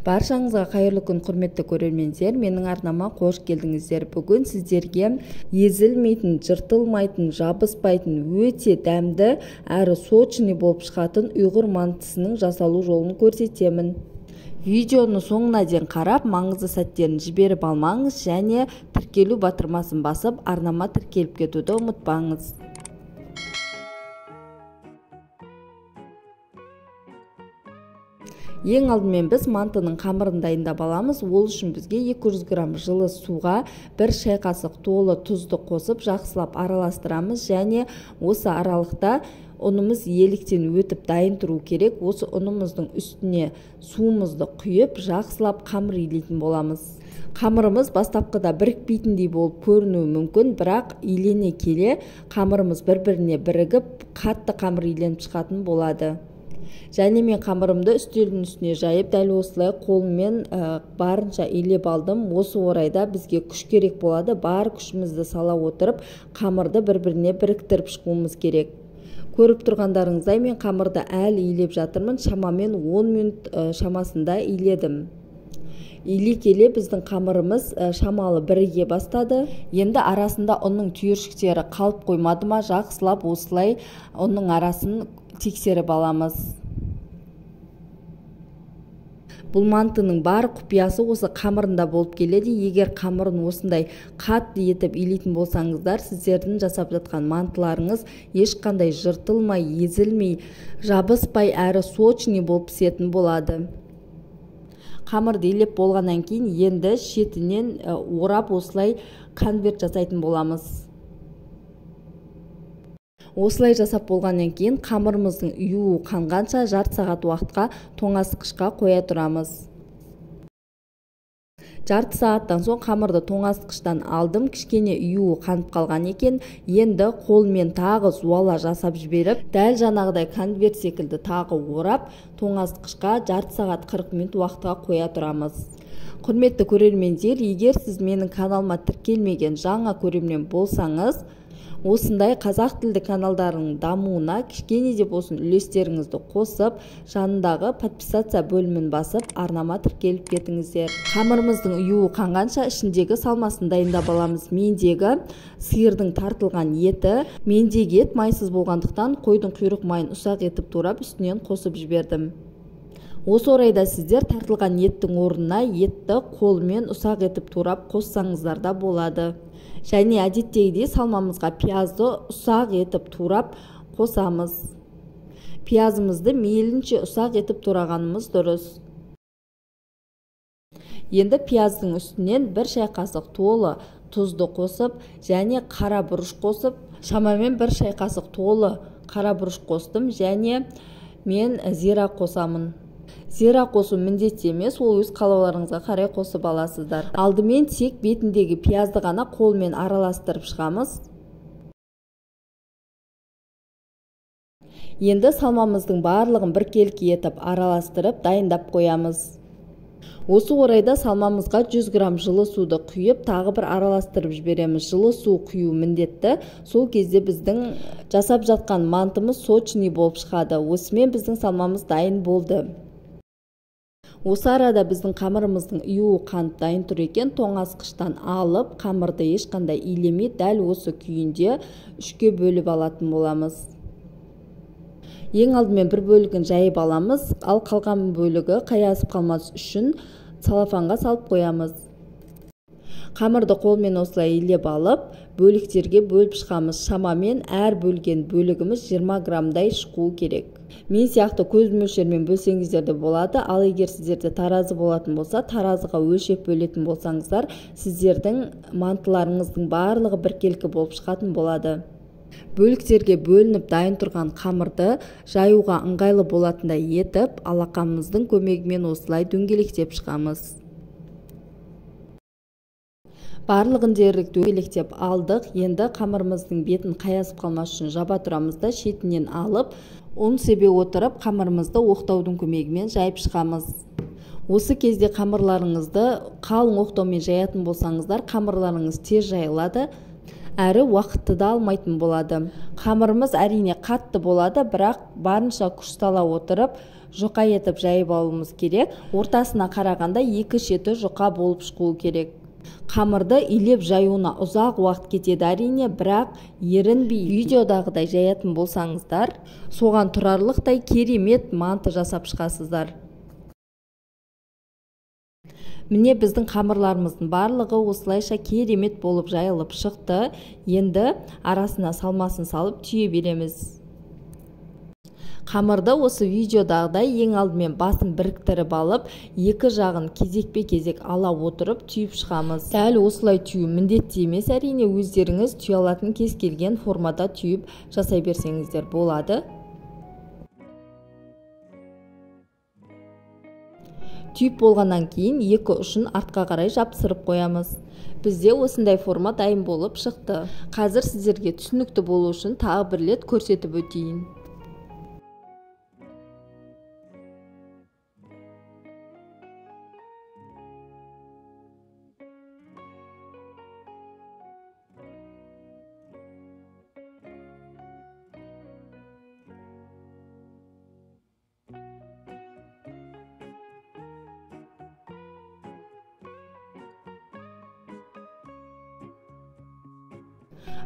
Баршаңызға қайырлы күн, құрметті көрермендер. Менің арнама қош келдіңіздер. Бүгін сіздерге езілмейтін, жыртылмайтын, жабыспайтын, өте дәмді әрі сочный болып шығатын ұйғыр мантысының жасалу жолын көрсетемін. Видеоны соңына дейін қарап, маңызды сәттерін жіберіп алмаңыз және тіркелу батырмасын басып, арнама тіркеліп кетуді ұмытпаңыз. Ең алдымен біз мантының қамырын дайындап аламыз. Ол үшін бізге 200 грамм жылы суға 1 шай қасық толы тұзды қосып, жақсылап араластырамыз және осы аралықта ұнымыз еліктен өтіп дайын тұру керек. Осы ұнымыздың үстіне суымызды құйып, жақсылап қамыр илейтін боламыз. Қамырымыз бастапқыда бірікпейтіндей болып көрінуі мүмкін, бірақ илене келе қамырымыз бір-біріне бірігіп, қатты қамыр иленіп шығатын болады. Және мен қамырымды үстелдің үстіне жайып, дәл осылай қолыммен барынша илеп алдым. Осы орайда бізге күш керек болады. Бар күшімізді сала отырып, қамырды бір-біріне біріктіріп шығуымыз керек. Көріп тұрғандарыңыздай, мен қамырды әлі илеп жатырмын. Шамамен 10 минут шамасында иледім. Илей келе біздің қамырымыз шамалы біріге бастады. Енді арасында ұнның түйіршіктері қалып қоймады ма, жақсылап осылай ұнның арасын тексеріп аламыз. Бұл мантының бар құпиясы осы қамырында болып келеді. Егер қамырын осындай қатты етіп илейтін болсаңыздар, сіздердің жасап жатқан мантыларыңыз ешқандай жыртылмай, езілмей, жабыспай әрі сочный болып пісетін болады. Қамырды илеп болғаннан кейін енді шетінен орап осылай конверт жасайтын боламыз. Осылай жасап болғаннан кейін қамырымыздың ұюы қанғанша жарты сағат уақытқа тоңазытқышқа қоя тұрамыз. Жарты сағаттан соң қамырды тоңазытқыштан алдым. Кішкене ұюы қанып қалған екен. Енді қолмен тағы зуала жасап жіберіп, дәл жаңағыдай конверт секілді тағы орап, тоңазытқышқа жарты сағат 40 минут уақытқа қоя тұрамыз. Құрметті көрермендер, егер сіз менің каналыма тіркелмеген жаңа көрермен болсаңыз, осындай қазақ тілді каналдарының дамуына кішкене де болсын үлестеріңізді қосып, жанындағы подписация бөлімін басып, арнама тіркеліп кетіңіздер. Қамырымыздың ұюы қанғанша ішіндегі салмасын дайындап аламыз. Мендегі сиырдың тартылған еті, мендегі ет майсыз болғандықтан қойдың құйрық майын ұсақ етіп турап үстінен қосып жібердім. Осы орайда сіздер тартылған еттің орнына етті қолмен ұсақ етіп турап қоссаңыздар да болады. Және әдеттегідей салмамызға пиязды ұсақ етіп турап қосамыз. Пиязымызды мейлінше ұсақ етіп турағанымыз дұрыс. Енді пияздың үстінен 1 шай қасық толы тұзды қосып және қара бұрыш қосып, шамамен 1 шай қасық толы қара бұрыш қостым және мен зира қосамын. Зира қосу міндетті емес, ол өз қалауларыңызға қарай қосып аласыздар. Алдымен тек бетіндегі пиязды ғана қолмен араластырып шығамыз. Енді салмамыздың барлығын біркелкі етіп араластырып дайындап қоямыз. Осы орайда салмамызға 100 грамм жылы суды құйып, тағы бір араластырып жібереміз. Жылы су құю міндетті. Сол кезде біздің жасап жатқан мантымыз сочный болып шығады. Осымен біздің салмамыз дайын болды. Осы арада біздің қамырымыздың ұюы қанып дайын тұр екен. Тоңазытқыштан алып, қамырды ешқандай илемей, дәл осы күйінде 3-ке бөліп алатын боламыз. Ең алдымен бір бөлігін жайып аламыз, ал қалған бөлігі қаясып қалмас үшін целлофанға салып қоямыз. Қамырды қолмен осылай илеп алып, бөліктерге бөліп шығамыз. Шамамен әр бөлген бөлігіміз 20 граммдай шығуы керек. Мен сияқты көз мөлшермен бөлсеңіздер де болады, ал егер сіздерде таразы болатын болса, таразыға өлшеп бөлетін болсаңыздар, сіздердің мантыларыңыздың барлығы біркелкі болып шығатын болады. Бөліктерге бөлініп дайын тұрған қамырды жаюға ыңғайлы болатындай етіп, алақанымыздың көмегімен осылай дөңгелектеп шығамыз. Барлығын дерлік дөңгелектеп алдық. Енді қамырымыздың бетін қаясып қалмас үшін жаба тұрамыз да шетінен алып, ұн себе отырып, қамырымызды оқтаудың көмегімен жайып шығамыз. Осы кезде қамырларыңызды қалың оқтаумен жаятын болсаңыздар, қамырларыңыз тез жайылады, әрі уақытты да алмайтын болады. Қамырымыз әрине қатты болады, бірақ барынша күш сала отырып, жұқа етіп жайып алуымыз керек. Ортасына қарағанда екі шеті жұқа болып шығуы керек. Қамырды илеп жаюына ұзақ уақыт кетеді әрине, бірақ ерінбей видеодағыдай жаятын болсаңыздар, соған тұрарлықтай керемет манты жасап шығасыздар. Міне біздің қамырларымыздың барлығы осылайша керемет болып жайылып шықты. Енді арасына салмасын салып түйе береміз. Қамырды осы видеодағыдай ең алдымен басын біріктіріп алып, екі жағын кезекпе-кезек ала отырып түйіп шығамыз. Дәл осылай түйу міндетті емес, әрине өздеріңіз түйе алатын кез келген формада түйіп жасай берсеңіздер болады. Түйіп болғаннан кейін екі ұшын артқа қарай жапсырып қоямыз. Бізде осындай форма дайын болып шықты. Қазір сіздерге түсінікті болу үшін тағы бір рет көрсетіп өтейін.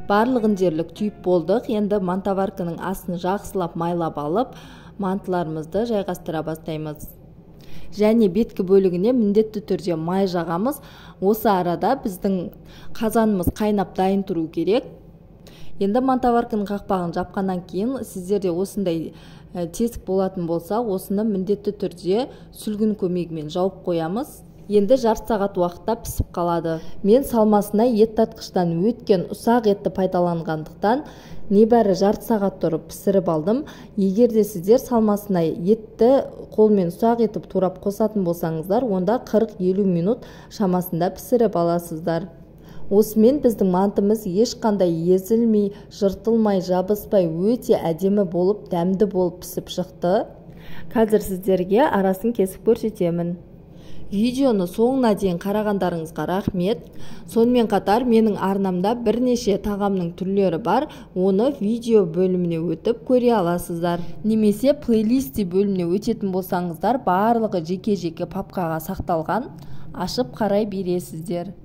Барлығын дерлік түйіп болдық. Енді мантоварканың астын жақсылап майлап алып, мантыларымызды жайғастыра бастаймыз. Және беткі бөлігіне міндетті түрде май жағамыз. Осы арада біздің қазанымыз қайнап дайын тұру керек. Енді мантоварканың қақпағын жапқаннан кейін сіздерде осындай тесік болатын болса, осыны міндетті түрде сүлгін көмегімен жауып қоямыз. Енді жарты сағат уақытта пісіп қалады. Мен салмасына ет татқыштан өткен ұсақ етті пайдаланғандықтан небәрі жарты сағат тұрып пісіріп алдым. Егер де сіздер салмасына етті қолмен ұсақ етіп турап қосатын болсаңыздар, онда 40-50 минут шамасында пісіріп аласыздар. Осымен біздің мантымыз ешқандай езілмей, жыртылмай, жабыспай, өте әдемі болып, дәмді болып пісіп шықты. Қазір сіздерге арасын кесіп көрсетемін. Видеоны соңына дейін қарағандарыңызға рахмет. Сонымен қатар менің арнамда бірнеше тағамның түрлері бар. Оны видео бөліміне өтіп көре аласыздар. Немесе плейлисті бөліміне өтетін болсаңыздар, барлығы жеке-жеке папкаға сақталған. Ашып қарай бересіздер.